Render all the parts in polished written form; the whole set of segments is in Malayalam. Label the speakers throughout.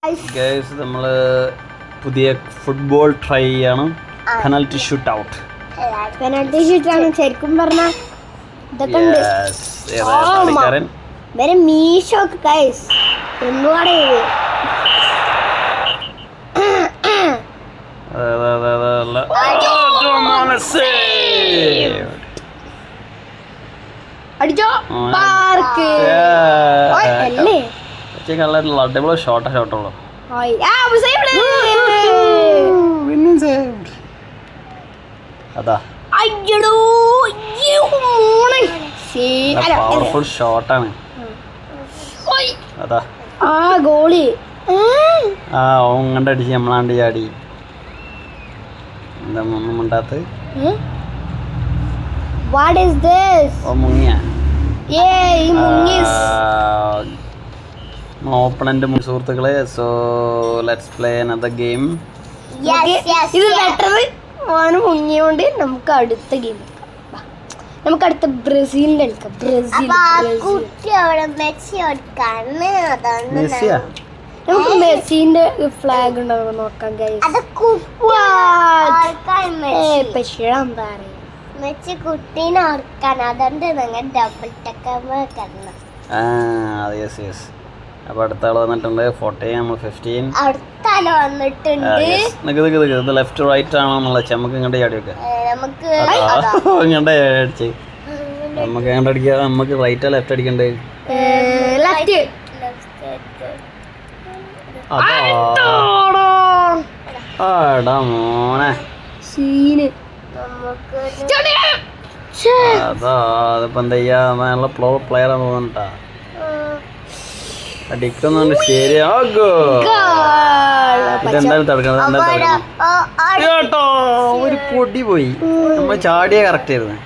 Speaker 1: ഗൈസ് നമ്മൾ പുതിയ ഫുട്ബോൾ ട്രൈ ചെയ്യാണ്. Penalty shoot out.
Speaker 2: പെനൽറ്റി ഷൂട്ടാണ് ശരിക്കും പറഞ്ഞാൽ. ഇതൊക്കെ ഉണ്ട് വേറെ മീശോക്ക് ഗൈസ് ഒന്നുകൂടെ അടിച്ചോ പാർക്ക് അല്ലേ
Speaker 1: അടിപൊളി ഷോട്ടുള്ളൂ. അതാ പവർഫുൾ ഷോട്ടാണ്. അതാ
Speaker 2: ആ ഗോളി
Speaker 1: ആ ഓൻ കണ്ടടിച്ച് നമ്മളാണ്ട് ചാടി. എന്താ ഒന്നും ഉണ്ടാത്ത
Speaker 2: What is this?
Speaker 1: ഓ മുങ്ങിയ ഓപ്പണന്റ് സുഹൃത്തുക്കളെ. So let's play another game.
Speaker 2: ഇത് ബെറ്റർ ഓന് മുങ്ങിയോണ്ട് നമുക്ക് അടുത്ത ഗെയിം നമുക്ക് അടുത്ത ബ്രസീലിന്റെ കളിക്കാം. നമുക്ക് മെസ്സിന്റെ ഫ്ലാഗ് ഉണ്ടാവും നോക്കാം. എന്താ മെസ്സി കുട്ടീനെ ഓർക്കാൻ അതുകൊണ്ട് നിങ്ങൾ ഡബിൾ ടക്കരണം.
Speaker 1: അപ്പൊ അടുത്ത ആള് വന്നിട്ടുണ്ട്. 14 നമ്മൾ 15.
Speaker 2: അടുത്ത ആള് വന്നിട്ടുണ്ട്.
Speaker 1: ലെഫ്റ്റ് റൈറ്റ് ആണോ എന്നുള്ള നമുക്ക് ഇങ്ങോട്ട് ചാടി വെക്കാം. ഇങ്ങോട്ട് അടിച്ച് നമുക്ക് എങ്ങോട്ട് അടിക്കാം. നമുക്ക് റൈറ്റാ ലെഫ്റ്റ് അടിക്കണ്ടേ? അതാ മോനെ അതാ അതിപ്പോ എന്താ ചെയ്യാ. നല്ല പ്ലെയർ ആണെന്ന് തോന്നട്ടാ. അടിക്കുന്നുണ്ട്. ശരിയാകോ ഇതെന്തായാലും തടുക്കണം. കേട്ടോ ഒരു പൊടി പോയി. നമ്മൾ ചാടിയ കറക്റ്റ് ആയിരുന്നു.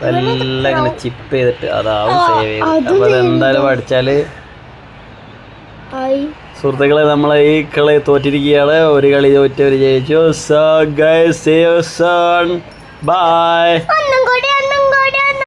Speaker 1: എല്ലാം ഇങ്ങനെ ചിപ്പ് ചെയ്തിട്ട് അതാവും സേവ് ചെയ്ത്. അപ്പൊ അതെന്തായാലും പഠിച്ചാല് സുഹൃത്തുക്കളെ നമ്മളെ ഈ കളി തോറ്റിരിക്കുകയാണ്. ഒരു കളി തോറ്റ് ഒരു ജയിച്ചു. So guys see you soon. By.